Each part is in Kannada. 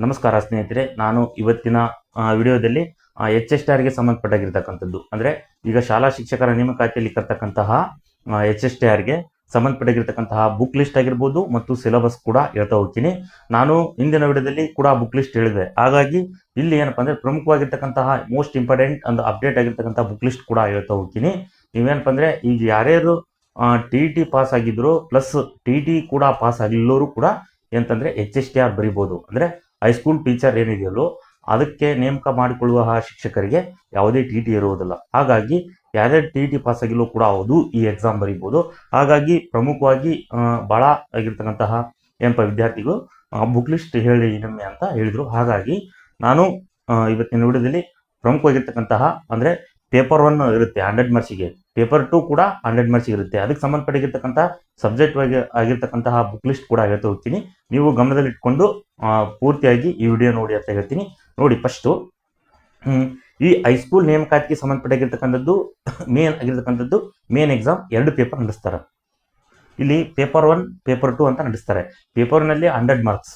ನಮಸ್ಕಾರ ಸ್ನೇಹಿತರೆ, ನಾನು ಇವತ್ತಿನ ವಿಡಿಯೋದಲ್ಲಿ HSTRಗೆ ಸಂಬಂಧಪಟ್ಟಾಗಿರ್ತಕ್ಕಂಥದ್ದು ಅಂದರೆ ಈಗ ಶಾಲಾ ಶಿಕ್ಷಕರ ನೇಮಕಾತಿಯಲ್ಲಿ ಕರ್ತಕ್ಕಂತಹ HSTRಗೆ ಸಂಬಂಧಪಟ್ಟಾಗಿರ್ತಕ್ಕಂತಹ ಬುಕ್ ಲಿಸ್ಟ್ ಆಗಿರ್ಬೋದು ಮತ್ತು ಸಿಲೆಬಸ್ ಕೂಡ ಹೇಳ್ತಾ ಹೋಗ್ತೀನಿ. ನಾನು ಹಿಂದಿನ ವಿಡಿಯೋದಲ್ಲಿ ಕೂಡ ಬುಕ್ ಲಿಸ್ಟ್ ಹೇಳಿದೆ. ಹಾಗಾಗಿ ಇಲ್ಲಿ ಏನಪ್ಪ ಅಂದರೆ ಪ್ರಮುಖವಾಗಿರ್ತಕ್ಕಂತಹ ಮೋಸ್ಟ್ ಇಂಪಾರ್ಟೆಂಟ್ ಒಂದು ಅಪ್ಡೇಟ್ ಆಗಿರ್ತಕ್ಕಂಥ ಬುಕ್ ಲಿಸ್ಟ್ ಕೂಡ ಹೇಳ್ತಾ ಹೋಗ್ತೀನಿ. ನೀವೇನಪ್ಪ ಅಂದರೆ ಈಗ ಯಾರ್ಯಾರು TET ಪಾಸ್ ಆಗಿದ್ರು ಪ್ಲಸ್ TET ಕೂಡ ಪಾಸ್ ಆಗಿಲ್ಲವರು ಕೂಡ ಎಂತಂದರೆ HSTR ಬರಿಬೋದು. ಅಂದರೆ ಹೈಸ್ಕೂಲ್ ಟೀಚರ್ ಏನಿದೆಯಲ್ಲೋ ಅದಕ್ಕೆ ನೇಮಕ ಮಾಡಿಕೊಳ್ಳುವ ಶಿಕ್ಷಕರಿಗೆ ಯಾವುದೇ TET ಇರುವುದಿಲ್ಲ. ಹಾಗಾಗಿ ಯಾರ್ಯಾರು TET ಪಾಸ್ ಆಗಿಲ್ಲೂ ಕೂಡ ಹೌದು ಈ ಎಕ್ಸಾಮ್ ಬರೀಬೋದು. ಹಾಗಾಗಿ ಪ್ರಮುಖವಾಗಿ ಭಾಳ ಆಗಿರ್ತಕ್ಕಂತಹ ಏನಪ್ಪ ವಿದ್ಯಾರ್ಥಿಗಳು ಬುಕ್ ಲಿಸ್ಟ್ ಹೇಳಿ ನಮ್ಮೆ ಅಂತ ಹೇಳಿದರು. ಹಾಗಾಗಿ ನಾನು ಇವತ್ತಿನ ವಿಡಿಯೋದಲ್ಲಿ ಪ್ರಮುಖವಾಗಿರ್ತಕ್ಕಂತಹ ಅಂದರೆ ಪೇಪರ್ 1 ಇರುತ್ತೆ 100 ಮಾರ್ಕ್ಸಿಗೆ, ಪೇಪರ್ 2 ಕೂಡ 100 ಮಾರ್ಕ್ಸಿಗೆ ಇರುತ್ತೆ. ಅದಕ್ಕೆ ಸಂಬಂಧಪಟ್ಟಿರ್ತಕ್ಕಂಥ ಸಬ್ಜೆಕ್ಟ್ ಆಗಿರ್ತಕ್ಕಂತಹ ಬುಕ್ ಲಿಸ್ಟ್ ಕೂಡ ಹೇಳ್ತಾ ಹೋಗ್ತೀನಿ. ನೀವು ಗಮನದಲ್ಲಿ ಇಟ್ಕೊಂಡು ಪೂರ್ತಿಯಾಗಿ ಈ ವಿಡಿಯೋ ನೋಡಿ ಅಂತ ಹೇಳ್ತೀನಿ. ನೋಡಿ, ಫಸ್ಟು ಈ ಹೈಸ್ಕೂಲ್ ನೇಮಕಾತಿಗೆ ಸಂಬಂಧಪಟ್ಟಿರ್ತಕ್ಕಂಥದ್ದು ಮೇನ್ ಎಕ್ಸಾಮ್ 2 ಪೇಪರ್ ನಡೆಸ್ತಾರೆ. ಇಲ್ಲಿ ಪೇಪರ್ 1 ಪೇಪರ್ 2 ಅಂತ ನಡೆಸ್ತಾರೆ. ಪೇಪರ್ 1ನಲ್ಲಿ 100 ಮಾರ್ಕ್ಸ್,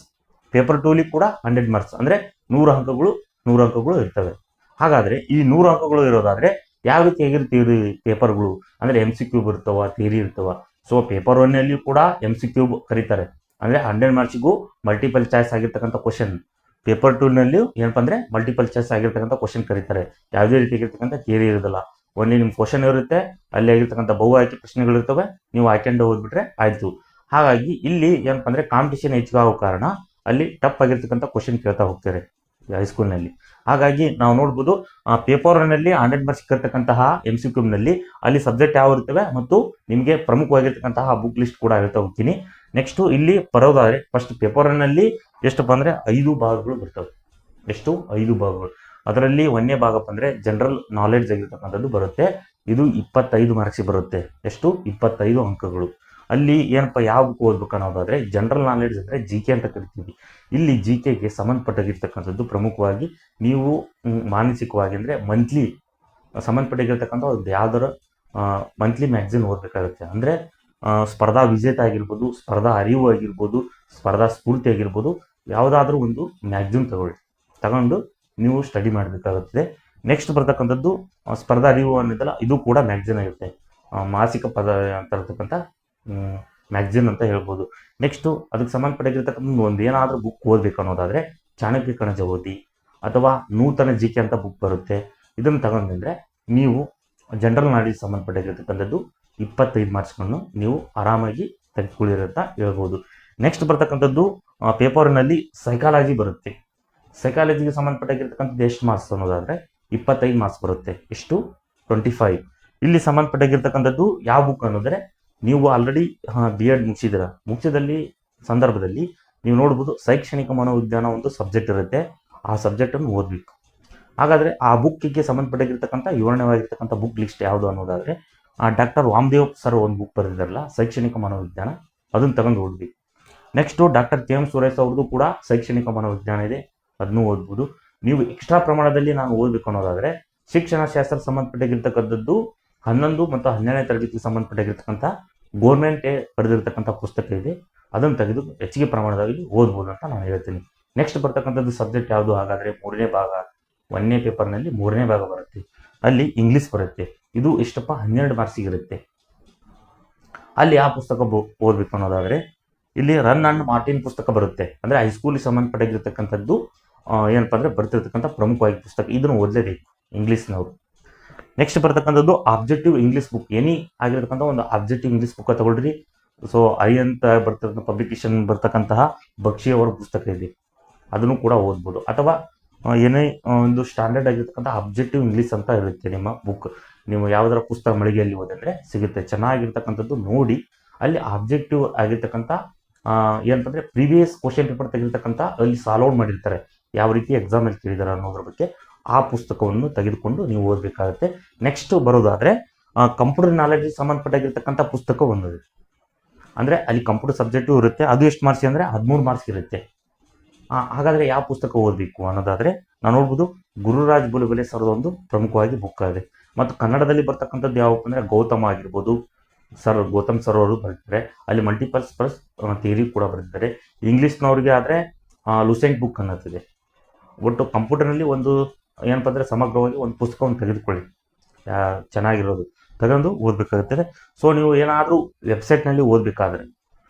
ಪೇಪರ್ 2ಲಿ ಕೂಡ 100 ಮಾರ್ಕ್ಸ್, ಅಂದರೆ 100 ಅಂಕಗಳು ಇರ್ತವೆ. ಹಾಗಾದರೆ ಈ 100 ಅಂಕಗಳು ಇರೋದಾದರೆ ಯಾವ ರೀತಿ ಹೇಗಿರ್ತೀವಿ ಪೇಪರ್ಗಳು ಅಂದರೆ MCQ ಇರ್ತಾವ, ಥಿಯರಿ ಇರ್ತಾವ. ಸೊ ಪೇಪರ್ 1ನಲ್ಲಿ ಕೂಡ MCQ ಕರೀತಾರೆ, ಅಂದರೆ 100 ಮಾರ್ಕ್ಸಿಗೂ ಮಲ್ಟಿಪಲ್ ಚಾಯ್ಸ್ ಆಗಿರ್ತಕ್ಕಂಥ ಕ್ವಶನ್. ಪೇಪರ್ 2ನಲ್ಲಿ ಏನಪ್ಪ ಅಂದರೆ ಮಲ್ಟಿಪಲ್ ಚಾಯ್ಸ್ ಆಗಿರ್ತಕ್ಕಂಥ ಕ್ವಶನ್ ಕರೀತಾರೆ. ಯಾವುದೇ ರೀತಿಯಾಗಿರ್ತಕ್ಕಂಥ ಥಿಯರಿ ಇರೋದಿಲ್ಲ. ಒಂದೇ ನಿಮ್ಮ ಕ್ವಶನ್ ಇರುತ್ತೆ, ಅಲ್ಲಿ ಆಗಿರ್ತಕ್ಕಂಥ ಬಹು ಆಯ್ಕೆ ಪ್ರಶ್ನೆಗಳಿರ್ತವೆ, ನೀವು ಆಯ್ಕೊಂಡು ಹೋಗ್ಬಿಟ್ರೆ ಆಯಿತು. ಹಾಗಾಗಿ ಇಲ್ಲಿ ಏನಪ್ಪ ಅಂದರೆ ಕಾಂಪಿಟೇಷನ್ ಹೆಚ್ಚಾಗೋ ಕಾರಣ ಅಲ್ಲಿ ಟಫ್ ಆಗಿರ್ತಕ್ಕಂಥ ಕ್ವಶನ್ ಕೇಳ್ತಾ ಹೋಗ್ತಾರೆ ಹೈಸ್ಕೂಲ್ನಲ್ಲಿ. ಹಾಗಾಗಿ ನಾವು ನೋಡ್ಬೋದು ಪೇಪರ್ 1ನಲ್ಲಿ 100 ಮಾರ್ಕ್ಸ್ ಇರ್ತಕ್ಕಂತಹ MCQನಲ್ಲಿ ಅಲ್ಲಿ ಸಬ್ಜೆಕ್ಟ್ ಯಾವ ಇರ್ತವೆ ಮತ್ತು ನಿಮಗೆ ಪ್ರಮುಖವಾಗಿರ್ತಕ್ಕಂತಹ ಬುಕ್ ಲಿಸ್ಟ್ ಕೂಡ ಹೇಳ್ತಾ ಹೋಗ್ತೀನಿ. ನೆಕ್ಸ್ಟು ಇಲ್ಲಿ ಬರೋದಾದರೆ ಫಸ್ಟ್ ಪೇಪರ್ 1ನಲ್ಲಿ ಎಷ್ಟಪ್ಪ ಅಂದರೆ 5 ಭಾಗಗಳು ಬರ್ತವೆ. ಎಷ್ಟು? 5 ಭಾಗಗಳು. ಅದರಲ್ಲಿ 1ನೇ ಭಾಗಪ್ಪ ಅಂದರೆ ಜನರಲ್ ನಾಲೆಡ್ಜ್ ಆಗಿರ್ತಕ್ಕಂಥದ್ದು ಬರುತ್ತೆ. ಇದು 25 ಮಾರ್ಕ್ಸ್ ಬರುತ್ತೆ. ಎಷ್ಟು? 25 ಅಂಕಗಳು. ಅಲ್ಲಿ ಏನಪ್ಪ ಯಾವ ಬುಕ್ ಓದ್ಬೇಕು ಅನ್ನೋದಾದರೆ ಜನರಲ್ ನಾಲೆಡ್ಜ್ ಅಂದರೆ GK ಅಂತ ಕರಿತೀವಿ. ಇಲ್ಲಿ GKಗೆ ಸಂಬಂಧಪಟ್ಟಿರ್ತಕ್ಕಂಥದ್ದು ಪ್ರಮುಖವಾಗಿ ನೀವು ಮಾನಸಿಕವಾಗಿ ಅಂದರೆ ಮಂತ್ಲಿ ಸಂಬಂಧಪಟ್ಟಿರ್ತಕ್ಕಂಥ ಒಂದು ಯಾವ್ದಾರ ಮಂತ್ಲಿ ಮ್ಯಾಗ್ಝಿನ್ ಓದಬೇಕಾಗುತ್ತೆ. ಅಂದರೆ ಸ್ಪರ್ಧಾ ವಿಜೇತ ಆಗಿರ್ಬೋದು, ಸ್ಪರ್ಧಾ ಅರಿವು ಆಗಿರ್ಬೋದು, ಸ್ಪರ್ಧಾ ಸ್ಫೂರ್ತಿ ಆಗಿರ್ಬೋದು, ಯಾವುದಾದ್ರೂ ಒಂದು ಮ್ಯಾಗ್ಝಿನ್ ತಗೊಂಡು ನೀವು ಸ್ಟಡಿ ಮಾಡಬೇಕಾಗುತ್ತದೆ. ನೆಕ್ಸ್ಟ್ ಬರ್ತಕ್ಕಂಥದ್ದು ಸ್ಪರ್ಧಾ ಅರಿವು ಅನ್ನೋದಲ್ಲ, ಇದು ಕೂಡ ಮ್ಯಾಗ್ಝಿನ್ ಆಗಿರುತ್ತೆ. ಮಾಸಿಕ ಪದ ಅಂತ ಇರ್ತಕ್ಕಂಥ ಮ್ಯಾಗ್ಝಿನ್ ಅಂತ ಹೇಳ್ಬೋದು. ನೆಕ್ಸ್ಟು ಅದಕ್ಕೆ ಸಂಬಂಧಪಟ್ಟಿರ್ತಕ್ಕಂಥ ಒಂದು ಏನಾದರೂ ಬುಕ್ ಓದಬೇಕು ಅನ್ನೋದಾದರೆ ಚಾಣಕ್ಯ ಕಣಜ ಓದಿ, ಅಥವಾ ನೂತನ GK ಅಂತ ಬುಕ್ ಬರುತ್ತೆ. ಇದನ್ನು ತಗೊಂಡ್ರೆ ನೀವು ಜನರಲ್ ನಾಲೆಡ್ಜ್ ಸಂಬಂಧಪಟ್ಟಿರ್ತಕ್ಕಂಥದ್ದು 25 ಮಾರ್ಕ್ಸ್ಗಳನ್ನು ನೀವು ಆರಾಮಾಗಿ ತೆಗೆದುಕೊಳ್ಳಿರಂತ ಹೇಳ್ಬೋದು. ನೆಕ್ಸ್ಟ್ ಬರ್ತಕ್ಕಂಥದ್ದು ಪೇಪರ್ 1ನಲ್ಲಿ ಸೈಕಾಲಜಿ ಬರುತ್ತೆ. ಸೈಕಾಲಜಿಗೆ ಸಂಬಂಧಪಟ್ಟಿರ್ತಕ್ಕಂಥದ್ದು ಎಷ್ಟು ಮಾರ್ಕ್ಸ್ ಅನ್ನೋದಾದರೆ 25 ಮಾರ್ಕ್ಸ್ ಬರುತ್ತೆ. ಎಷ್ಟು? 25. ಇಲ್ಲಿ ಸಂಬಂಧಪಟ್ಟಿರ್ತಕ್ಕಂಥದ್ದು ಯಾವ ಬುಕ್ ಅನ್ನೋದರೆ ನೀವು ಆಲ್ರೆಡಿ B.Ed ಮುಗಿಸಿದಲ್ಲಿ ಸಂದರ್ಭದಲ್ಲಿ ನೀವು ನೋಡ್ಬೋದು ಶೈಕ್ಷಣಿಕ ಮನೋವಿಜ್ಞಾನ ಒಂದು ಸಬ್ಜೆಕ್ಟ್ ಇರುತ್ತೆ. ಆ ಸಬ್ಜೆಕ್ಟನ್ನು ಓದಬೇಕು. ಹಾಗಾದರೆ ಆ ಬುಕ್ಕಿಗೆ ಸಂಬಂಧಪಟ್ಟಿರ್ತಕ್ಕಂಥ ವಿವರಣೆವಾಗಿರ್ತಕ್ಕಂಥ ಬುಕ್ ಲಿಸ್ಟ್ ಯಾವುದು ಅನ್ನೋದಾದರೆ ಡಾಕ್ಟರ್ ವಾಮದೇವ್ ಸರ್ ಒಂದು ಬುಕ್ ಬರೆದಿದ್ದಾರಲ್ಲ ಶೈಕ್ಷಣಿಕ ಮನೋವಿಜ್ಞಾನ, ಅದನ್ನು ತಗೊಂಡು ಓದಬೇಕು. ನೆಕ್ಸ್ಟು ಡಾಕ್ಟರ್ KM ಸುರೇಶ್ ಅವ್ರದ್ದು ಕೂಡ ಶೈಕ್ಷಣಿಕ ಮನೋವಿಜ್ಞಾನ ಇದೆ, ಅದನ್ನು ಓದ್ಬೋದು. ನೀವು ಎಕ್ಸ್ಟ್ರಾ ಪ್ರಮಾಣದಲ್ಲಿ ನಾನು ಓದಬೇಕು ಅನ್ನೋದಾದರೆ ಶಿಕ್ಷಣ ಶಾಸ್ತ್ರ ಸಂಬಂಧಪಟ್ಟಿರ್ತಕ್ಕಂಥದ್ದು 11 ಮತ್ತು 12ನೇ ತರಗತಿಗೆ ಸಂಬಂಧಪಟ್ಟಿರ್ತಕ್ಕಂಥ ಗೋರ್ಮೆಂಟೇ ಬರೆದಿರ್ತಕ್ಕಂಥ ಪುಸ್ತಕ ಇದೆ, ಅದನ್ನು ತೆಗೆದು ಹೆಚ್ಚಿಗೆ ಪ್ರಮಾಣದಲ್ಲಿ ಓದ್ಬೋದು ಅಂತ ನಾನು ಹೇಳ್ತೀನಿ. ನೆಕ್ಸ್ಟ್ ಬರ್ತಕ್ಕಂಥದ್ದು ಸಬ್ಜೆಕ್ಟ್ ಯಾವುದು ಹಾಗಾದರೆ 3ನೇ ಭಾಗ. 1ನೇ ಪೇಪರ್ನಲ್ಲಿ 3ನೇ ಭಾಗ ಬರುತ್ತೆ. ಅಲ್ಲಿ ಇಂಗ್ಲೀಷ್ ಬರುತ್ತೆ. ಇದು ಎಷ್ಟಪ್ಪ? 12 ಮಾರ್ಕ್ಸಿಗೆ ಇರುತ್ತೆ. ಅಲ್ಲಿ ಆ ಪುಸ್ತಕ ಓದಬೇಕು ಅನ್ನೋದಾದರೆ ಇಲ್ಲಿ ರನ್ ಅಂಡ್ ಮಾರ್ಟಿನ್ ಪುಸ್ತಕ ಬರುತ್ತೆ. ಅಂದರೆ ಹೈಸ್ಕೂಲಿಗೆ ಸಂಬಂಧಪಟ್ಟಿರ್ತಕ್ಕಂಥದ್ದು ಏನಪ್ಪ ಅಂದರೆ ಬರ್ತಿರ್ತಕ್ಕಂಥ ಪ್ರಮುಖವಾಗಿ ಪುಸ್ತಕ, ಇದನ್ನು ಓದಲೇಬೇಕು ಇಂಗ್ಲೀಷ್ನವರು. ನೆಕ್ಸ್ಟ್ ಬರ್ತಕ್ಕಂಥದ್ದು ಆಬ್ಜೆಕ್ಟಿವ್ ಇಂಗ್ಲೀಷ್ ಬುಕ್. ಎನಿ ಆಗಿರ್ತಕ್ಕಂಥ ಒಂದು ಆಬ್ಜೆಕ್ಟಿವ್ ಇಂಗ್ಲೀಷ್ ಬುಕ್ ತಗೊಳ್ರಿ. ಸೊ ಅಂತ ಬರ್ತಕ್ಕಂಥ ಪಬ್ಲಿಕೇಶನ್ ಬರ್ತಕ್ಕಂತಹ ಬಕ್ಷಿ ಅವರ ಪುಸ್ತಕ ಇದೆ, ಅದನ್ನು ಕೂಡ ಓದ್ಬೋದು. ಅಥವಾ ಏನೇ ಒಂದು ಸ್ಟ್ಯಾಂಡರ್ಡ್ ಆಗಿರ್ತಕ್ಕಂಥ ಆಬ್ಜೆಕ್ಟಿವ್ ಇಂಗ್ಲೀಷ್ ಅಂತ ಇರುತ್ತೆ ನಿಮ್ಮ ಬುಕ್. ನೀವು ಯಾವುದರ ಪುಸ್ತಕ ಮಳಿಗೆಯಲ್ಲಿ ಓದಿದ್ರೆ ಸಿಗುತ್ತೆ. ಚೆನ್ನಾಗಿರ್ತಕ್ಕಂಥದ್ದು ನೋಡಿ, ಅಲ್ಲಿ ಆಬ್ಜೆಕ್ಟಿವ್ ಆಗಿರ್ತಕ್ಕಂಥ ಏನಂತಂದರೆ ಪ್ರೀವಿಯಸ್ ಕ್ವಶನ್ ಪೇಪರ್ ತೆಗಿರ್ತಕ್ಕಂಥ ಅಲ್ಲಿ ಸಾಲ್ವ್ ಔಟ್ ಮಾಡಿರ್ತಾರೆ, ಯಾವ ರೀತಿ ಎಕ್ಸಾಮಲ್ಲಿ ಕೇಳಿದಾರೆ ಅನ್ನೋದ್ರ ಬಗ್ಗೆ ಆ ಪುಸ್ತಕವನ್ನು ತೆಗೆದುಕೊಂಡು ನೀವು ಓದಬೇಕಾಗುತ್ತೆ. ನೆಕ್ಸ್ಟ್ ಬರೋದಾದರೆ ಕಂಪ್ಯೂಟರ್ ನಾಲೆಡ್ಜಿಗೆ ಸಂಬಂಧಪಟ್ಟಾಗಿರ್ತಕ್ಕಂಥ ಪುಸ್ತಕ ಒಂದಿದೆ. ಅಂದರೆ ಅಲ್ಲಿ ಕಂಪ್ಯೂಟರ್ ಸಬ್ಜೆಕ್ಟು ಇರುತ್ತೆ. ಅದು ಎಷ್ಟು ಮಾರ್ಕ್ಸ್ ಅಂದರೆ 13 ಮಾರ್ಕ್ಸ್ ಇರುತ್ತೆ. ಹಾಗಾದರೆ ಯಾವ ಪುಸ್ತಕ ಓದಬೇಕು ಅನ್ನೋದಾದರೆ ನಾವು ನೋಡ್ಬೋದು ಗುರುರಾಜ್ ಬುಲಬುಲೆ ಸರ್ ಒಂದು ಪ್ರಮುಖವಾಗಿ ಬುಕ್ ಇದೆ. ಮತ್ತು ಕನ್ನಡದಲ್ಲಿ ಬರ್ತಕ್ಕಂಥದ್ದು ಯಾವಪ್ಪ ಅಂದರೆ ಗೌತಮ ಆಗಿರ್ಬೋದು, ಗೌತಮ್ ಸರ್ ಅವರು ಬರೆದಿದ್ದಾರೆ. ಅಲ್ಲಿ ಮಲ್ಟಿಪಲ್ ಥಿಯರಿ ಕೂಡ ಬರೆದಿದ್ದಾರೆ. ಇಂಗ್ಲೀಷ್ನವ್ರಿಗೆ ಆದರೆ ಲುಸೆಂಟ್ ಬುಕ್ ಅನ್ನೋದಿದೆ. ಒಟ್ಟು ಕಂಪ್ಯೂಟರ್ನಲ್ಲಿ ಒಂದು ಏನಪ್ಪ ಅಂದರೆ ಸಮಗ್ರವಾಗಿ ಒಂದು ಪುಸ್ತಕವನ್ನು ತೆಗೆದುಕೊಳ್ಳಿ, ಚೆನ್ನಾಗಿರೋದು ತಗೊಂಡು ಓದಬೇಕಾಗುತ್ತದೆ. ಸೊ ನೀವು ಏನಾದರೂ ವೆಬ್ಸೈಟ್ನಲ್ಲಿ ಓದಬೇಕಾದ್ರೆ,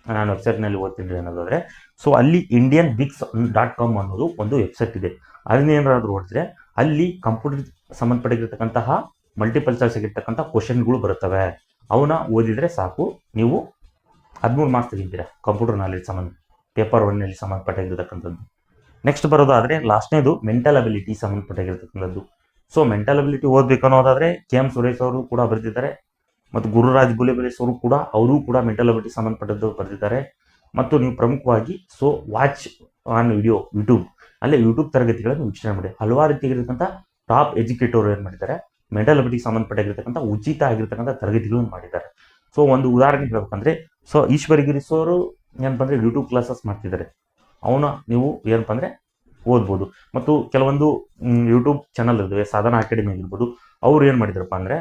ನಾನು ವೆಬ್ಸೈಟ್ನಲ್ಲಿ ಓದ್ತೀನಿ ಅನ್ನೋದಾದರೆ, ಸೊ ಅಲ್ಲಿ indianbix.com ಅನ್ನೋದು ಒಂದು ವೆಬ್ಸೈಟ್ ಇದೆ. ಅದನ್ನೇನಾದರೂ ಓದಿದ್ರೆ ಅಲ್ಲಿ ಕಂಪ್ಯೂಟರ್ ಸಂಬಂಧಪಟ್ಟಿರ್ತಕ್ಕಂತಹ ಮಲ್ಟಿಪಲ್ ಚಾಯ್ಸ್ ಆಗಿರ್ತಕ್ಕಂಥ ಕ್ವಶನ್ಗಳು ಬರುತ್ತವೆ. ಅವನ್ನ ಓದಿದರೆ ಸಾಕು, ನೀವು 13 ಮಾರ್ಕ್ಸ್ ತೆಗಿತೀರಾ ಕಂಪ್ಯೂಟರ್ ನಾಲೆಜ್ ಸಂಬಂಧ, ಪೇಪರ್ 1ನಲ್ಲಿ ಸಂಬಂಧಪಟ್ಟಿರ್ತಕ್ಕಂಥದ್ದು. ನೆಕ್ಸ್ಟ್ ಬರೋದಾದರೆ ಲಾಸ್ಟ್ನೇದು ಮೆಂಟಲ್ ಅಬಿಲಿಟಿ ಸಂಬಂಧಪಟ್ಟಿರ್ತಕ್ಕಂಥದ್ದು. ಸೊ ಮೆಂಟಲ್ ಅಬಿಲಿಟಿ ಓದಬೇಕು ಅನ್ನೋದಾದರೆ KM ಸುರೇಶ್ ಅವರು ಕೂಡ ಬರೆದಿದ್ದಾರೆ, ಮತ್ತು ಗುರುರಾಜ್ ಗುಲೇಬರೇಶ್ ಅವರು ಕೂಡ ಮೆಂಟಲ್ ಅಬಿಲಿಟಿ ಸಂಬಂಧಪಟ್ಟದ್ದು ಬರೆದಿದ್ದಾರೆ. ಮತ್ತು ನೀವು ಪ್ರಮುಖವಾಗಿ ವಾಚ್ ಆನ್ ವಿಡಿಯೋ ಯೂಟ್ಯೂಬ್, ಅಲ್ಲೇ ಯೂಟ್ಯೂಬ್ ತರಗತಿಗಳನ್ನು ವೀಕ್ಷಣೆ ಮಾಡಿ. ಹಲವಾರು ರೀತಿಯಾಗಿರ್ತಕ್ಕಂಥ ಟಾಪ್ ಎಜುಕೇಟರ್ ಏನು ಮಾಡಿದ್ದಾರೆ, ಮೆಂಟಲ್ ಅಬಿಲಿಟಿಗೆ ಸಂಬಂಧಪಟ್ಟಿರ್ತಕ್ಕಂಥ ಉಚಿತ ಆಗಿರ್ತಕ್ಕಂಥ ತರಗತಿಗಳನ್ನು ಮಾಡಿದ್ದಾರೆ. ಸೊ ಒಂದು ಉದಾಹರಣೆ ಹೇಳ್ಬೇಕಂದ್ರೆ, ಈಶ್ವರಗಿರಿ ಅವರು ಏನಪ್ಪ ಅಂದರೆ ಯೂಟ್ಯೂಬ್ ಕ್ಲಾಸಸ್ ಮಾಡ್ತಿದ್ದಾರೆ, ಅವನ್ನ ನೀವು ಏನಪ್ಪ ಅಂದರೆ ಓದ್ಬೋದು. ಮತ್ತು ಕೆಲವೊಂದು ಯೂಟ್ಯೂಬ್ ಚಾನಲ್ ಇರ್ತವೆ, ಸಾಧನಾ ಅಕಾಡೆಮಿ ಆಗಿರ್ಬೋದು, ಅವ್ರು ಏನು ಮಾಡಿದಾರಪ್ಪ ಅಂದರೆ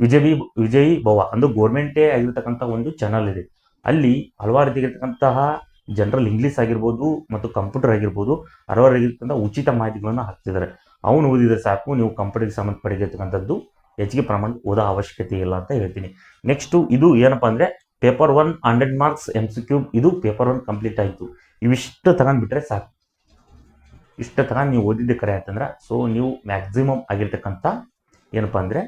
ವಿಜಯಿ ಭವ ಅಂದ್ರೆ ಗೋರ್ಮೆಂಟೇ ಆಗಿರ್ತಕ್ಕಂಥ ಒಂದು ಚಾನಲ್ ಇದೆ. ಅಲ್ಲಿ ಹಲವಾರು ರೀತಿಯಾಗಿರ್ತಕ್ಕಂತಹ ಜನರಲ್ ಇಂಗ್ಲೀಷ್ ಆಗಿರ್ಬೋದು ಮತ್ತು ಕಂಪ್ಯೂಟರ್ ಆಗಿರ್ಬೋದು ಹಲವಾರು ರೀತಿಯಾಗಿರ್ತಕ್ಕಂಥ ಉಚಿತ ಮಾಹಿತಿಗಳನ್ನು ಹಾಕ್ತಿದ್ದಾರೆ. ಅವನು ಓದಿದರೆ ಸಾಕು, ನೀವು ಕಂಪ್ಯೂಟರ್ಗೆ ಸಂಬಂಧಪಟ್ಟಿರ್ತಕ್ಕಂಥದ್ದು ಹೆಚ್ಚಿಗೆ ಪ್ರಮಾಣ ಓದೋ ಅವಶ್ಯಕತೆ ಇಲ್ಲ ಅಂತ ಹೇಳ್ತೀನಿ. ನೆಕ್ಸ್ಟು ಇದು ಏನಪ್ಪ ಅಂದರೆ ಪೇಪರ್ 1 100 ಮಾರ್ಕ್ಸ್ MCQ, ಇದು ಪೇಪರ್ 1 ಕಂಪ್ಲೀಟ್ ಆಯಿತು. ಇವಿಷ್ಟು ತಗೊಂಡ್ಬಿಟ್ರೆ ಸಾಕು, ಇಷ್ಟು ತಗೊಂಡು ನೀವು ಓದಿದ್ದೆ ಕರೆ ಆಯ್ತಂದ್ರೆ, ಸೊ ನೀವು ಮ್ಯಾಕ್ಸಿಮಮ್ ಆಗಿರ್ತಕ್ಕಂಥ ಏನಪ್ಪ ಅಂದರೆ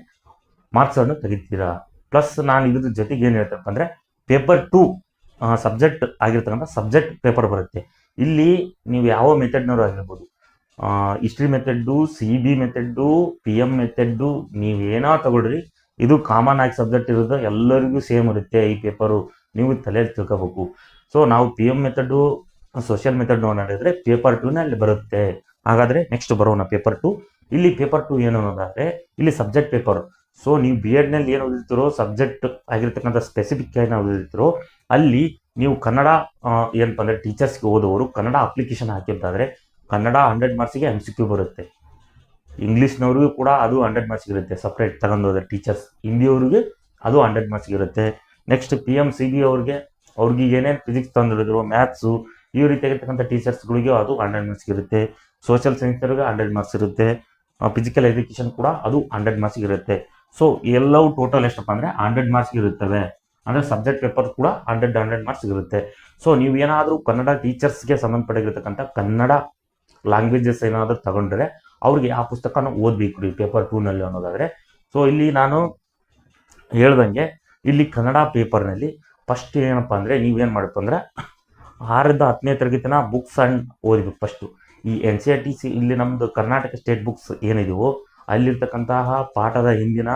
ಮಾರ್ಕ್ಸನ್ನು ತೆಗಿತೀರಾ. ಪ್ಲಸ್ ನಾನು ಇದ್ರ ಜೊತೆಗೆ ಏನು ಹೇಳ್ತಪ್ಪ ಅಂದರೆ ಪೇಪರ್ 2 ಸಬ್ಜೆಕ್ಟ್ ಆಗಿರ್ತಕ್ಕಂಥ ಸಬ್ಜೆಕ್ಟ್ ಪೇಪರ್ ಬರುತ್ತೆ. ಇಲ್ಲಿ ನೀವು ಯಾವ ಮೆಥಡ್ನವರು ಆಗಿರ್ಬೋದು, history method, CB method, PM method, ನೀವೇನೋ ತಗೊಳ್ರಿ, ಇದು ಕಾಮನ್ ಆಗಿ ಸಬ್ಜೆಕ್ಟ್ ಇರೋದು, ಎಲ್ಲರಿಗೂ ಸೇಮ್ ಇರುತ್ತೆ ಈ ಪೇಪರು, ನೀವು ತಲೆಯಲ್ಲಿ ತಿಳ್ಕೋಬೇಕು. ಸೊ ನಾವು PM ಮೆಥಡ್ಡು, ಸೋಷಿಯಲ್ ಮೆಥಡ್ ನೋಡಿದ್ರೆ ಪೇಪರ್ 2ನಲ್ಲಿ ಬರುತ್ತೆ. ಹಾಗಾದರೆ ನೆಕ್ಸ್ಟ್ ಬರೋಣ ಪೇಪರ್ 2. ಇಲ್ಲಿ ಪೇಪರ್ 2 ಏನು ಅನ್ನೋದಾದರೆ ಇಲ್ಲಿ ಸಬ್ಜೆಕ್ಟ್ ಪೇಪರ್. ಸೊ ನೀವು BEdನಲ್ಲಿ ಏನು ಓದಿರ್ತೀರೋ ಸಬ್ಜೆಕ್ಟ್ ಆಗಿರ್ತಕ್ಕಂಥ ಸ್ಪೆಸಿಫಿಕ್ ಏನು ಓದಿರ್ತೀರೋ ಅಲ್ಲಿ ನೀವು ಕನ್ನಡ ಏನಪ್ಪ ಅಂದರೆ ಟೀಚರ್ಸ್ಗೆ ಓದೋರು ಕನ್ನಡ ಅಪ್ಲಿಕೇಶನ್ ಹಾಕಿರ್ತಾದ್ರೆ ಕನ್ನಡ 100 ಮಾರ್ಕ್ಸಿಗೆ MCQ ಬರುತ್ತೆ. ಇಂಗ್ಲೀಷ್ನವ್ರಿಗೂ ಕೂಡ ಅದು 100 ಮಾರ್ಕ್ಸ್ ಇರುತ್ತೆ, ಸಪ್ರೇಟ್ ತಗೊಂಡೋದ್ರೆ ಟೀಚರ್ಸ್. ಹಿಂದಿಯವ್ರಿಗೆ ಅದು 100 ಮಾರ್ಕ್ಸ್ ಇರುತ್ತೆ. ನೆಕ್ಸ್ಟ್ PM CB ಅವ್ರಿಗೆ ಏನೇನು ಫಿಸಿಕ್ಸ್ ತಂದಿದ್ರು, ಮ್ಯಾಥ್ಸು, ಈ ರೀತಿಯಾಗಿರ್ತಕ್ಕಂಥ ಟೀಚರ್ಸ್ಗಳಿಗೆ ಅದು 100 ಮಾರ್ಕ್ಸ್ ಇರುತ್ತೆ. ಸೋಷಿಯಲ್ ಸೈನ್ಸ್ನವ್ರಿಗೆ 100 ಮಾರ್ಕ್ಸ್ ಇರುತ್ತೆ. ಫಿಸಿಕಲ್ ಎಜುಕೇಷನ್ ಕೂಡ ಅದು 100 ಮಾರ್ಕ್ಸ್ ಇರುತ್ತೆ. ಸೊ ಎಲ್ಲವೂ ಟೋಟಲ್ ಎಷ್ಟಪ್ಪ ಅಂದರೆ 100 ಮಾರ್ಕ್ಸ್ ಇರುತ್ತವೆ. ಅಂದರೆ ಸಬ್ಜೆಕ್ಟ್ ಪೇಪರ್ ಕೂಡ 100 ಮಾರ್ಕ್ಸ್ ಇರುತ್ತೆ. ಸೊ ನೀವು ಏನಾದರೂ ಕನ್ನಡ ಟೀಚರ್ಸ್ಗೆ ಸಂಬಂಧಪಟ್ಟಿರ್ತಕ್ಕಂಥ ಕನ್ನಡ ಲ್ಯಾಂಗ್ವೇಜಸ್ ಏನಾದರೂ ತಗೊಂಡ್ರೆ ಅವ್ರಿಗೆ ಆ ಪುಸ್ತಕನ ಓದಬೇಕು ರೀ ಪೇಪರ್ 2ನಲ್ಲಿ ಅನ್ನೋದಾದರೆ. ಸೊ ಇಲ್ಲಿ ನಾನು ಹೇಳ್ದಂಗೆ ಇಲ್ಲಿ ಕನ್ನಡ ಪೇಪರ್ನಲ್ಲಿ ಫಸ್ಟ್ ಏನಪ್ಪ ಅಂದರೆ ನೀವೇನು ಮಾಡಬೇಕು ಅಂದರೆ 6ರಿಂದ 10ನೇ ತರಗತಿನ ಬುಕ್ಸ್ ಅಂಡ್ ಓದಬೇಕು ಫಸ್ಟು. ಈ NCERT ಇಲ್ಲಿ ನಮ್ಮದು ಕರ್ನಾಟಕ ಸ್ಟೇಟ್ ಬುಕ್ಸ್ ಏನಿದೆಯೋ ಅಲ್ಲಿರ್ತಕ್ಕಂತಹ ಪಾಠದ ಹಿಂದಿನ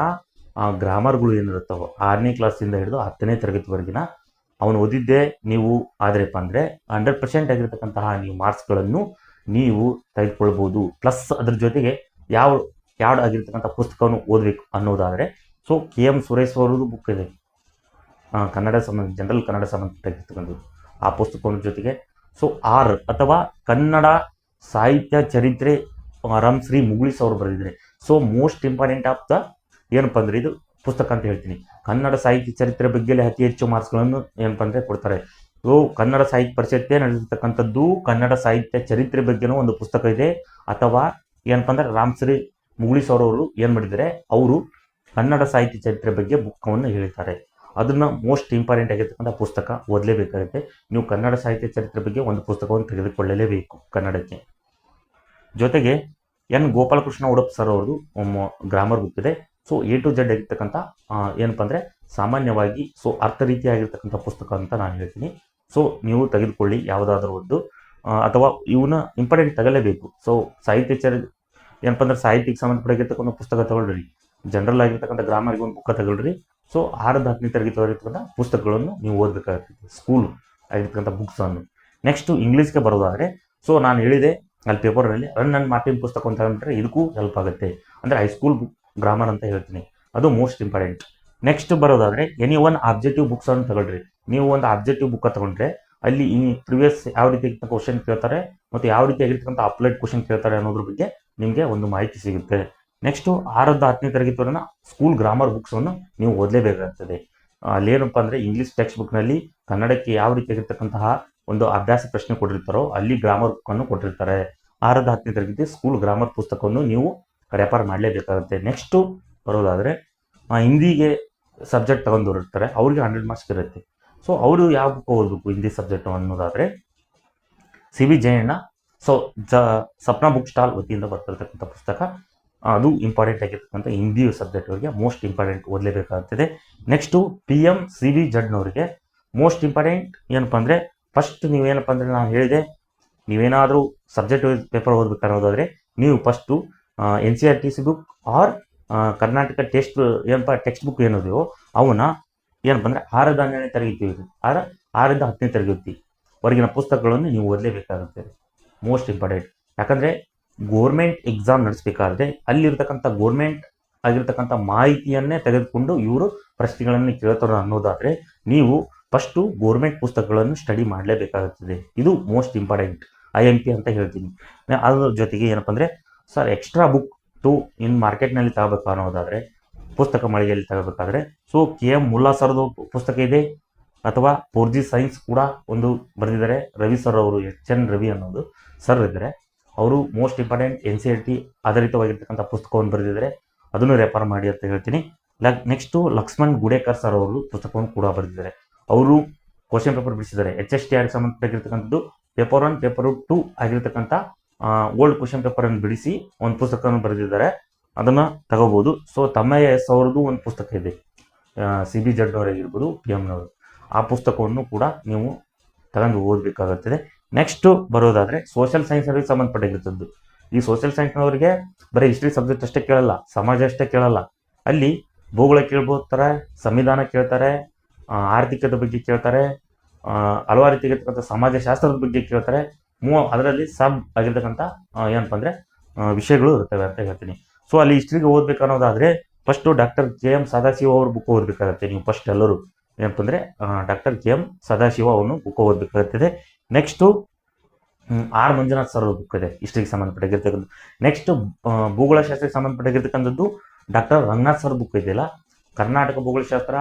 ಗ್ರಾಮರ್ಗಳು ಏನಿರುತ್ತವೋ 6ನೇ ಕ್ಲಾಸಿಂದ ಹಿಡಿದು 10ನೇ ತರಗತಿವರೆಗಿನ ಅವನು ಓದಿದ್ದೇ ನೀವು ಆದ್ರಪ್ಪ ಅಂದರೆ 100% ಆಗಿರ್ತಕ್ಕಂತಹ ನೀವು ಮಾರ್ಕ್ಸ್ಗಳನ್ನು ನೀವು ತೆಗೆದುಕೊಳ್ಬೋದು. ಪ್ಲಸ್ ಅದ್ರ ಜೊತೆಗೆ ಯಾವ ಆಗಿರ್ತಕ್ಕಂಥ ಪುಸ್ತಕವನ್ನು ಓದಬೇಕು ಅನ್ನೋದಾದರೆ ಸೊ KM ಸುರೇಶ್ ಅವರದ್ದು ಬುಕ್ ಇದೆ, ಕನ್ನಡ ಜನರಲ್ ಕನ್ನಡ ಸಂಬಂಧಪಟ್ಟಿರ್ತಕ್ಕಂಥದ್ದು. ಆ ಪುಸ್ತಕದ ಜೊತೆಗೆ ಸೊ ಅಥವಾ ಕನ್ನಡ ಸಾಹಿತ್ಯ ಚರಿತ್ರೆ ರಾಮ್ಶ್ರೀ ಮುಗುಳೀಸ್ ಅವರು ಬರೆದಿದ್ದಾರೆ. So most important of the ಏನಪ್ಪ ಅಂದರೆ ಇದು ಪುಸ್ತಕ ಅಂತ ಹೇಳ್ತೀನಿ. ಕನ್ನಡ ಸಾಹಿತ್ಯ ಚರಿತ್ರೆ ಬಗ್ಗೆ ಅತಿ ಹೆಚ್ಚು ಮಾರ್ಕ್ಸ್ಗಳನ್ನು ಏನಪ್ಪ ಅಂದರೆ ಕೊಡ್ತಾರೆ. ಸೊ ಕನ್ನಡ ಸಾಹಿತ್ಯ ಪರಿಷತ್ತೇ ನಡೆದಿರ್ತಕ್ಕಂಥದ್ದು ಕನ್ನಡ ಸಾಹಿತ್ಯ ಚರಿತ್ರೆ ಬಗ್ಗೆನೂ ಒಂದು ಪುಸ್ತಕ ಇದೆ. ಅಥವಾ ಏನಪ್ಪ ಅಂದರೆ ರಾಮ್ಶ್ರೀ ಮುಗುಳೀಸ್ ಅವರು ಏನು ಮಾಡಿದ್ದಾರೆ, ಅವರು ಕನ್ನಡ ಸಾಹಿತ್ಯ ಚರಿತ್ರೆ ಬಗ್ಗೆ ಬುಕ್ಕವನ್ನು ಹೇಳಿದ್ದಾರೆ. ಅದನ್ನು ಮೋಸ್ಟ್ ಇಂಪಾರ್ಟೆಂಟ್ ಆಗಿರ್ತಕ್ಕಂಥ ಪುಸ್ತಕ ಓದಲೇಬೇಕಾಗುತ್ತೆ. ನೀವು ಕನ್ನಡ ಸಾಹಿತ್ಯ ಚರಿತ್ರೆ ಬಗ್ಗೆ ಒಂದು ಪುಸ್ತಕವನ್ನು ತೆಗೆದುಕೊಳ್ಳಲೇಬೇಕು ಕನ್ನಡಕ್ಕೆ. ಜೊತೆಗೆ N ಗೋಪಾಲಕೃಷ್ಣ ಉಡುಪ್ ಸರ್ ಅವ್ರದ್ದು ಗ್ರಾಮರ್ ಬುಕ್ ಇದೆ. ಸೊ A to Z ಆಗಿರ್ತಕ್ಕಂಥ ಏನಪ್ಪ ಅಂದರೆ ಸಾಮಾನ್ಯವಾಗಿ ಸೊ ಅರ್ಥ ರೀತಿಯಾಗಿರ್ತಕ್ಕಂಥ ಪುಸ್ತಕ ಅಂತ ನಾನು ಹೇಳ್ತೀನಿ. ಸೊ ನೀವು ತೆಗೆದುಕೊಳ್ಳಿ ಯಾವುದಾದ್ರೂ ಒಂದು, ಅಥವಾ ಇವನ್ನ ಇಂಪಾರ್ಟೆಂಟ್ ತಗೊಳ್ಳೇಬೇಕು. ಸೊ ಏನಪ್ಪ ಅಂದರೆ ಸಾಹಿತ್ಯಕ್ಕೆ ಸಂಬಂಧಪಟ್ಟಿರ್ತಕ್ಕಂಥ ಪುಸ್ತಕ ತಗೊಳ್ರಿ, ಜನರಲ್ ಆಗಿರ್ತಕ್ಕಂಥ ಗ್ರಾಮರ್ಗೆ ಒಂದು ಬುಕ್ಕ ತಗೊಳ್ರಿ. ಸೊ 6ರಿಂದ 10ನೇ ತರಗತಿವರೆಗಿರ್ತಕ್ಕಂಥ ಪುಸ್ತಕಗಳನ್ನು ನೀವು ಓದಬೇಕಾಗ್ತದೆ, ಸ್ಕೂಲ್ ಆಗಿರ್ತಕ್ಕಂಥ ಬುಕ್ಸನ್ನು. ನೆಕ್ಸ್ಟು ಇಂಗ್ಲೀಷ್ಗೆ ಬರೋದಾದರೆ ಸೊ ನಾನು ಹೇಳಿದೆ ಅಲ್ಲಿ ಪೇಪರ್ನಲ್ಲಿ ರನ್ ಆ್ಯಂಡ್ ಮಾರ್ಟಿನ್ ಪುಸ್ತಕ ಅಂತ ತಗೊಂಡ್ರೆ ಇದಕ್ಕೂ ಹೆಲ್ಪ್ ಆಗುತ್ತೆ. ಅಂದರೆ ಹೈಸ್ಕೂಲ್ ಗ್ರಾಮರ್ ಅಂತ ಹೇಳ್ತೀನಿ, ಅದು ಮೋಸ್ಟ್ ಇಂಪಾರ್ಟೆಂಟ್. ನೆಕ್ಸ್ಟ್ ಬರೋದಾದರೆ ಎನಿ ಆಬ್ಜೆಕ್ಟಿವ್ ಬುಕ್ಸನ್ನು ತಗೊಳ್ರಿ. ನೀವು ಒಂದು ಆಬ್ಜೆಕ್ಟಿವ್ ಬುಕ್ಕ ತಗೊಂಡ್ರೆ ಅಲ್ಲಿ ಈ ಪ್ರಿವಿಯಸ್ ಯಾವ ರೀತಿ ಕ್ವಶನ್ ಕೇಳ್ತಾರೆ ಮತ್ತು ಯಾವ ರೀತಿ ಆಗಿರ್ತಕ್ಕಂಥ ಅಪ್ಲೈಡ್ ಕ್ವಶನ್ ಕೇಳ್ತಾರೆ ಅನ್ನೋದ್ರ ಬಗ್ಗೆ ನಿಮಗೆ ಒಂದು ಮಾಹಿತಿ ಸಿಗುತ್ತೆ. ನೆಕ್ಸ್ಟು 6ರಿಂದ 10ನೇ ತರಗತಿವರೆಗಿನ ಸ್ಕೂಲ್ ಗ್ರಾಮರ್ ಬುಕ್ಸನ್ನು ನೀವು ಓದಲೇಬೇಕಾಗ್ತದೆ. ಅಲ್ಲೇನಪ್ಪ ಅಂದರೆ ಇಂಗ್ಲೀಷ್ ಟೆಕ್ಸ್ಟ್ ಬುಕ್ನಲ್ಲಿ ಕನ್ನಡಕ್ಕೆ ಯಾವ ರೀತಿ ಆಗಿರ್ತಕ್ಕಂತಹ ಒಂದು ಅಭ್ಯಾಸ ಪ್ರಶ್ನೆ ಕೊಟ್ಟಿರ್ತಾರೋ ಅಲ್ಲಿ ಗ್ರಾಮರ್ ಬುಕ್ಕನ್ನು ಕೊಟ್ಟಿರ್ತಾರೆ. 6ರಿಂದ 10ನೇ ತರಗತಿ ಸ್ಕೂಲ್ ಗ್ರಾಮರ್ ಪುಸ್ತಕವನ್ನು ನೀವು ರೆಫರ್ ಮಾಡಲೇಬೇಕಾಗುತ್ತೆ. ನೆಕ್ಸ್ಟು ಬರೋದಾದರೆ ಹಿಂದಿಗೆ ಸಬ್ಜೆಕ್ಟ್ ತಗೊಂಡಿರ್ತಾರೆ, ಅವ್ರಿಗೆ 100 ಮಾರ್ಕ್ಸ್ ಇರುತ್ತೆ. ಸೊ ಅವರು ಯಾವ ಬುಕ್ ಓದಬೇಕು ಹಿಂದಿ ಸಬ್ಜೆಕ್ಟ್ ಅನ್ನೋದಾದರೆ C V Jayanna Sapna book stall ವತಿಯಿಂದ ಬರ್ತಿರ್ತಕ್ಕಂಥ ಪುಸ್ತಕ. ಅದು ಇಂಪಾರ್ಟೆಂಟ್ ಆಗಿರ್ತಕ್ಕಂಥ ಹಿಂದಿ ಸಬ್ಜೆಕ್ಟ್ವರಿಗೆ ಮೋಸ್ಟ್ ಇಂಪಾರ್ಟೆಂಟ್ ಓದಲೇಬೇಕಾಗ್ತದೆ. ನೆಕ್ಸ್ಟು PM ಸಿ ವಿ ಜಡ್ನವರಿಗೆ ಮೋಸ್ಟ್ ಇಂಪಾರ್ಟೆಂಟ್ ಏನಪ್ಪ ಅಂದರೆ ಫಸ್ಟ್ ನೀವೇನಪ್ಪ ಅಂದರೆ ನಾನು ಹೇಳಿದೆ, ನೀವೇನಾದರೂ ಸಬ್ಜೆಕ್ಟ್ ಪೇಪರ್ ಓದಬೇಕನ್ನೋದಾದರೆ ನೀವು first NCERT book or Karnataka text book ಏನಿದೆಯೋ ಅವನ್ನ ಏನಪ್ಪ ಅಂದರೆ 6ರಿಂದ 12ನೇ ತರಗತಿ 6ರಿಂದ 10ನೇ ತರಗತಿ ಹೊರಗಿನ ಪುಸ್ತಕಗಳನ್ನು ನೀವು ಓದಲೇಬೇಕಾಗುತ್ತೆ. Most important. ಯಾಕಂದರೆ ಗೋರ್ಮೆಂಟ್ ಎಕ್ಸಾಮ್ ನಡೆಸಬೇಕಾದ್ರೆ ಅಲ್ಲಿರ್ತಕ್ಕಂಥ ಗೋರ್ಮೆಂಟ್ ಆಗಿರ್ತಕ್ಕಂಥ ಮಾಹಿತಿಯನ್ನೇ ತೆಗೆದುಕೊಂಡು ಇವರು ಪ್ರಶ್ನೆಗಳನ್ನು ಕೇಳ್ತಾರೆ ಅನ್ನೋದಾದರೆ ನೀವು ಫಸ್ಟು ಗೋರ್ಮೆಂಟ್ ಪುಸ್ತಕಗಳನ್ನು ಸ್ಟಡಿ ಮಾಡಲೇಬೇಕಾಗುತ್ತದೆ. ಇದು ಮೋಸ್ಟ್ ಇಂಪಾರ್ಟೆಂಟ್ IMP ಅಂತ ಹೇಳ್ತೀನಿ. ಅದ್ರ ಜೊತೆಗೆ ಏನಪ್ಪ ಅಂದರೆ ಸರ್ ಎಕ್ಸ್ಟ್ರಾ ಬುಕ್ ಇನ್ ಮಾರ್ಕೆಟ್ನಲ್ಲಿ ತಗೋಬೇಕು ಅನ್ನೋದಾದರೆ ಪುಸ್ತಕ ಮಳಿಗೆಯಲ್ಲಿ ತಗೋಬೇಕಾದ್ರೆ ಸೊ KM ಮುಲ್ಲಾ ಸರ್ದು ಪುಸ್ತಕ ಇದೆ, ಅಥವಾ 4G ಸೈನ್ಸ್ ಕೂಡ ಒಂದು ಬರೆದಿದ್ದಾರೆ. ರವಿ ಸರ್ ಅವರು HN ರವಿ ಅನ್ನೋದು ಸರ್ ಇದ್ದಾರೆ. ಅವರು ಮೋಸ್ಟ್ ಇಂಪಾರ್ಟೆಂಟ್ NCERT ಆಧಾರಿತವಾಗಿರ್ತಕ್ಕಂಥ ಪುಸ್ತಕವನ್ನು ಬರೆದಿದ್ದಾರೆ, ಅದನ್ನು ರೆಫರ್ ಮಾಡಿ ಅಂತ ಹೇಳ್ತೀನಿ. ನೆಕ್ಸ್ಟು ಲಕ್ಷ್ಮಣ್ ಗುಡೇಕರ್ ಸರ್ ಅವರು ಪುಸ್ತಕವನ್ನು ಕೂಡ ಬರೆದಿದ್ದಾರೆ. ಅವರು ಕ್ವಶನ್ ಪೇಪರ್ ಬಿಡಿಸಿದ್ದಾರೆ. HSTR ಸಂಬಂಧಪಟ್ಟಿರ್ತಕ್ಕಂಥದ್ದು ಪೇಪರ್ 1 ಪೇಪರ್ 2 ಆಗಿರ್ತಕ್ಕಂಥ ಓಲ್ಡ್ ಕ್ವಶನ್ ಪೇಪರನ್ನು ಬಿಡಿಸಿ ಒಂದು ಪುಸ್ತಕವನ್ನು ಬರೆದಿದ್ದಾರೆ, ಅದನ್ನು ತಗೋಬೋದು. ಸೊ ತಮ್ಮಯ್ಯ S ಅವ್ರದ್ದು ಒಂದು ಪುಸ್ತಕ ಇದೆ, CB ಜಡ್ನವರಾಗಿರ್ಬೋದು PM ನವರು, ಆ ಪುಸ್ತಕವನ್ನು ಕೂಡ ನೀವು ತಗೊಂಡು ಓದಬೇಕಾಗುತ್ತದೆ. ನೆಕ್ಸ್ಟು ಬರೋದಾದರೆ ಸೋಷಿಯಲ್ ಸೈನ್ಸ್ ಅವರಿಗೆ ಸಂಬಂಧಪಟ್ಟಿರ್ತದ್ದು. ಈ ಸೋಷಿಯಲ್ ಸೈನ್ಸ್ನವರಿಗೆ ಬರೀ ಹಿಸ್ಟ್ರಿ ಸಬ್ಜೆಕ್ಟ್ ಅಷ್ಟೇ ಕೇಳಲ್ಲ, ಸಮಾಜ ಅಷ್ಟೇ ಕೇಳಲ್ಲ, ಅಲ್ಲಿ ಭೂಗೋಳ ಕೇಳ್ಬೋತಾರೆ, ಸಂವಿಧಾನ ಕೇಳ್ತಾರೆ, ಆರ್ಥಿಕತೆ ಬಗ್ಗೆ ಕೇಳ್ತಾರೆ, ಹಲವಾರು ರೀತಿಯಾಗಿರ್ತಕ್ಕಂಥ ಸಮಾಜಶಾಸ್ತ್ರದ ಬಗ್ಗೆ ಕೇಳ್ತಾರೆ. ಅದರಲ್ಲಿ ಸಬ್ ಆಗಿರ್ತಕ್ಕಂಥ ಏನಪ್ಪ ಅಂದರೆ ವಿಷಯಗಳು ಇರ್ತವೆ ಅಂತ ಹೇಳ್ತೀನಿ. ಸೊ ಅಲ್ಲಿ ಹಿಸ್ಟ್ರಿಗೆ ಓದಬೇಕನ್ನೋದಾದರೆ ಫಸ್ಟು ಡಾಕ್ಟರ್ KM ಸದಾಶಿವ ಅವ್ರ ಬುಕ್ ಓದಬೇಕಾಗತ್ತೆ. ನೀವು ಫಸ್ಟ್ ಎಲ್ಲರೂ ಏನಪ್ಪ ಅಂದರೆ ಡಾಕ್ಟರ್ KM ಸದಾಶಿವ ಅವನು ಬುಕ್ ಓದಬೇಕಾಗುತ್ತದೆ. Next R Manjunath sir book ಇದೆ ಹಿಸ್ಟ್ರಿಗೆ ಸಂಬಂಧಪಟ್ಟಿರ್ತಕ್ಕಂಥದ್ದು. ನೆಕ್ಸ್ಟು ಭೂಗೋಳಶಾಸ್ತ್ರಕ್ಕೆ ಸಂಬಂಧಪಟ್ಟಿರ್ತಕ್ಕಂಥದ್ದು ಡಾಕ್ಟರ್ ರಂಗನಾಥ್ ಸರ್ ಬುಕ್ ಇದೆಯಲ್ಲ, ಕರ್ನಾಟಕ ಭೂಗೋಳಶಾಸ್ತ್ರ,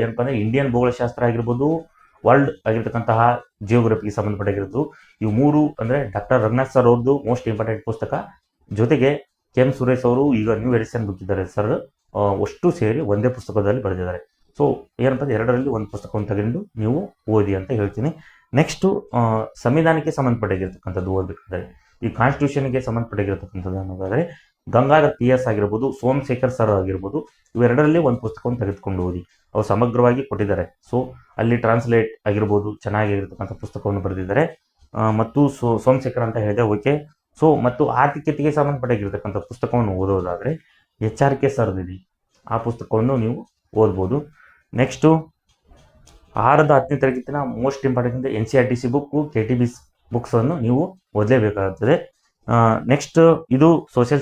ಏನಪ್ಪ ಅಂದರೆ ಇಂಡಿಯನ್ ಭೂಗೋಳಶಾಸ್ತ್ರ ಆಗಿರ್ಬೋದು, ವರ್ಲ್ಡ್ ಆಗಿರ್ತಕ್ಕಂತಹ ಜಿಯೋಗ್ರಫಿಗೆ ಸಂಬಂಧಪಟ್ಟಿರೋದು. ಇವು 3 ಅಂದರೆ ಡಾಕ್ಟರ್ ರಂಗನಾಥ್ ಸರ್ ಅವ್ರದ್ದು ಮೋಸ್ಟ್ ಇಂಪಾರ್ಟೆಂಟ್ ಪುಸ್ತಕ. ಜೊತೆಗೆ KM ಸುರೇಶ್ ಅವರು ಈಗ ನ್ಯೂ ಎಡಿಷನ್ ಬುಕ್ ಇದ್ದಾರೆ ಸರ್, ಅಷ್ಟು ಸೇರಿ ಒಂದೇ ಪುಸ್ತಕದಲ್ಲಿ ಬರೆದಿದ್ದಾರೆ. ಸೊ ಏನಪ್ಪ ಅಂದರೆ 2ರಲ್ಲಿ ಒಂದು ಪುಸ್ತಕವನ್ನು ತಗೊಂಡು ನೀವು ಓದಿ ಅಂತ ಹೇಳ್ತೀನಿ. ನೆಕ್ಸ್ಟು ಸಂವಿಧಾನಕ್ಕೆ ಸಂಬಂಧಪಟ್ಟಿರ್ತಕ್ಕಂಥದ್ದು ಓದಬೇಕಾದ್ರೆ ಈ ಕಾನ್ಸ್ಟಿಟ್ಯೂಷನ್ಗೆ ಸಂಬಂಧಪಟ್ಟಿರ್ತಕ್ಕಂಥದ್ದು ಅನ್ನೋದಾದರೆ ಗಂಗಾಧರ್ PS ಆಗಿರ್ಬೋದು, ಸೋಮಶೇಖರ್ ಸರ್ ಆಗಿರ್ಬೋದು, ಇವೆರಡರಲ್ಲಿ ಒಂದು ಪುಸ್ತಕವನ್ನು ತೆಗೆದುಕೊಂಡು ಓದಿ. ಅವರು ಸಮಗ್ರವಾಗಿ ಕೊಟ್ಟಿದ್ದಾರೆ. ಸೊ ಅಲ್ಲಿ ಟ್ರಾನ್ಸ್ಲೇಟ್ ಆಗಿರ್ಬೋದು ಚೆನ್ನಾಗಿರ್ತಕ್ಕಂಥ ಪುಸ್ತಕವನ್ನು ಬರೆದಿದ್ದಾರೆ. ಮತ್ತು ಸೋಮಶೇಖರ್ ಅಂತ ಹೇಳಿದೆ, ಓಕೆ. ಸೊ ಮತ್ತು ಆರ್ಥಿಕತೆಗೆ ಸಂಬಂಧಪಟ್ಟಿರ್ತಕ್ಕಂಥ ಪುಸ್ತಕವನ್ನು ಓದೋದಾದರೆ HRK ಸರ್ದಿದೆ, ಆ ಪುಸ್ತಕವನ್ನು ನೀವು ಓದ್ಬೋದು. ನೆಕ್ಸ್ಟು 6ರಿಂದ 10ನೇ ತರಗತಿನ most important NCERT book, KTB ಬುಕ್ಸನ್ನು ನೀವು ಓದಲೇಬೇಕಾಗುತ್ತದೆ. ನೆಕ್ಸ್ಟ್ ಇದು ಸೋಷಿಯಲ್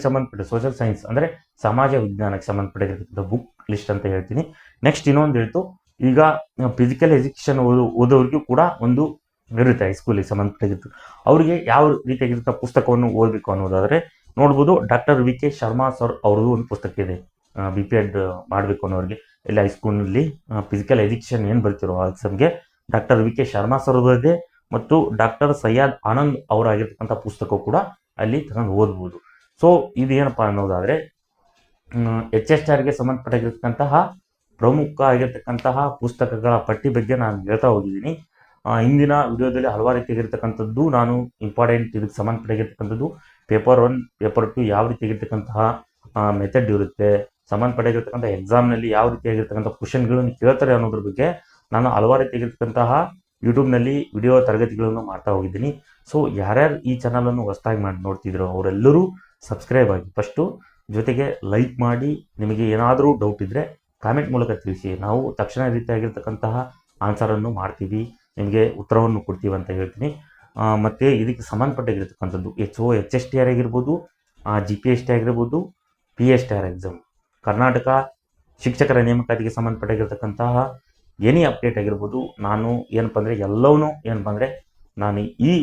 ಸೈನ್ಸ್ ಅಂದರೆ ಸಮಾಜ ವಿಜ್ಞಾನಕ್ಕೆ ಸಂಬಂಧಪಟ್ಟಿರ್ತಕ್ಕಂಥ ಬುಕ್ ಲಿಸ್ಟ್ ಅಂತ ಹೇಳ್ತೀನಿ. ನೆಕ್ಸ್ಟ್ ಇನ್ನೊಂದು ಹೇಳ್ತು, ಈಗ ಫಿಸಿಕಲ್ ಎಜುಕೇಷನ್ ಓದೋರಿಗೂ ಕೂಡ ಒಂದು ಇರುತ್ತೆ ಹೈಸ್ಕೂಲಿಗೆ ಸಂಬಂಧಪಟ್ಟಿದ್ದು. ಅವರಿಗೆ ಯಾವ ರೀತಿಯಾಗಿರ್ತ ಪುಸ್ತಕವನ್ನು ಓದಬೇಕು ಅನ್ನೋದಾದರೆ ನೋಡ್ಬೋದು, ಡಾಕ್ಟರ್ VK ಶರ್ಮಾ ಸರ್ ಅವ್ರದ್ದು ಒಂದು ಪುಸ್ತಕ ಇದೆ, BPEd ಮಾಡಬೇಕು ಅನ್ನೋರಿಗೆ ಇಲ್ಲಿ ಹೈಸ್ಕೂಲ್ನಲ್ಲಿ ಫಿಸಿಕಲ್ ಎಜುಕೇಷನ್ ಏನು ಬರ್ತಿರೋ ಆ ಎಕ್ಸಾಮ್ಗೆ ಡಾಕ್ಟರ್ VK ಶರ್ಮಾ ಸರ್ ಇದೆ. ಮತ್ತು ಡಾಕ್ಟರ್ ಸಯ್ಯದ್ ಆನಂದ್ ಅವರಾಗಿರ್ತಕ್ಕಂಥ ಪುಸ್ತಕ ಕೂಡ ಅಲ್ಲಿ ತಗೊಂಡು ಓದ್ಬೋದು. ಸೊ ಇದು ಏನಪ್ಪ ಅನ್ನೋದಾದರೆ HSTRಗೆ ಸಂಬಂಧಪಟ್ಟಿರ್ತಕ್ಕಂತಹ ಪ್ರಮುಖ ಆಗಿರ್ತಕ್ಕಂತಹ ಪುಸ್ತಕಗಳ ಪಟ್ಟಿ ಬಗ್ಗೆ ನಾನು ಹೇಳ್ತಾ ಹೋಗಿದ್ದೀನಿ. ಹಿಂದಿನ ವಿಡಿಯೋದಲ್ಲಿ ಹಲವಾರು ರೀತಿಯಾಗಿರ್ತಕ್ಕಂಥದ್ದು ನಾನು ಇಂಪಾರ್ಟೆಂಟ್ ಇದಕ್ಕೆ ಸಂಬಂಧಪಟ್ಟಿರ್ತಕ್ಕಂಥದ್ದು ಪೇಪರ್ 1 ಪೇಪರ್ 2 ಯಾವ ರೀತಿಯಾಗಿರ್ತಕ್ಕಂತಹ ಮೆಥಡ್ ಇರುತ್ತೆ, ಸಂಬಂಧಪಟ್ಟಿರ್ತಕ್ಕಂಥ ಎಕ್ಸಾಮ್ನಲ್ಲಿ ಯಾವ ರೀತಿಯಾಗಿರ್ತಕ್ಕಂಥ ಕ್ವಶನ್ಗಳನ್ನು ಕೇಳ್ತಾರೆ ಅನ್ನೋದ್ರ ಬಗ್ಗೆ ನಾನು ಹಲವಾರು ರೀತಿಯಾಗಿರ್ತಕ್ಕಂತಹ ಯೂಟ್ಯೂಬ್ನಲ್ಲಿ ವಿಡಿಯೋ ತರಗತಿಗಳನ್ನು ಮಾಡ್ತಾ ಹೋಗಿದ್ದೀನಿ. ಸೊ ಯಾರ್ಯಾರು ಈ ಚಾನಲನ್ನು ಹೊಸದಾಗಿ ಮಾಡಿ ನೋಡ್ತಿದ್ರು ಅವರೆಲ್ಲರೂ ಸಬ್ಸ್ಕ್ರೈಬ್ ಆಗಿ ಫಸ್ಟು, ಜೊತೆಗೆ ಲೈಕ್ ಮಾಡಿ. ನಿಮಗೆ ಏನಾದರೂ ಡೌಟ್ ಇದ್ದರೆ ಕಾಮೆಂಟ್ ಮೂಲಕ ತಿಳಿಸಿ, ನಾವು ತಕ್ಷಣ ರೀತಿಯಾಗಿರ್ತಕ್ಕಂತಹ ಆನ್ಸರನ್ನು ಮಾಡ್ತೀವಿ, ನಿಮಗೆ ಉತ್ತರವನ್ನು ಕೊಡ್ತೀವಿ ಅಂತ ಹೇಳ್ತೀನಿ. ಮತ್ತು ಇದಕ್ಕೆ ಸಂಬಂಧಪಟ್ಟಿರ್ತಕ್ಕಂಥದ್ದು HSTR ಆಗಿರ್ಬೋದು, GPST ಆಗಿರ್ಬೋದು, PSTR ಎಕ್ಸಾಮ್, ಕರ್ನಾಟಕ ಶಿಕ್ಷಕರ ನೇಮಕಾತಿಗೆ ಸಂಬಂಧಪಟ್ಟಿರ್ತಕ್ಕಂತಹ ಎನಿ ಅಪ್ಡೇಟ್ ಆಗಿರ್ಬೋದು, ನಾನು ಏನಪ್ಪ ಅಂದರೆ ಎಲ್ಲವೂ ಏನಪ್ಪ ಅಂದರೆ ನಾನು ಈ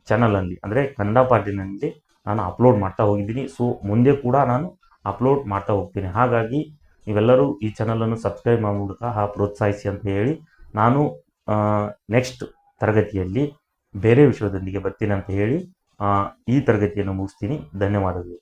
ಚಾನಲಲ್ಲಿ ಅಂದರೆ ಕನ್ನಡ ಪಾರ್ಟಿನಲ್ಲಿ ನಾನು ಅಪ್ಲೋಡ್ ಮಾಡ್ತಾ ಹೋಗಿದ್ದೀನಿ. ಸೊ ಮುಂದೆ ಕೂಡ ನಾನು ಅಪ್ಲೋಡ್ ಮಾಡ್ತಾ ಹೋಗ್ತೀನಿ. ಹಾಗಾಗಿ ನೀವೆಲ್ಲರೂ ಈ ಚಾನಲನ್ನು ಸಬ್ಸ್ಕ್ರೈಬ್ ಮಾಡೋ ಮೂಲಕ ಪ್ರೋತ್ಸಾಹಿಸಿ ಅಂತ ಹೇಳಿ ನಾನು ನೆಕ್ಸ್ಟ್ ತರಗತಿಯಲ್ಲಿ ಬೇರೆ ವಿಷಯದೊಂದಿಗೆ ಬರ್ತೀನಿ ಅಂತ ಹೇಳಿ ಈ ತರಗತಿಯನ್ನು ಮುಗಿಸ್ತೀನಿ. ಧನ್ಯವಾದಗಳು.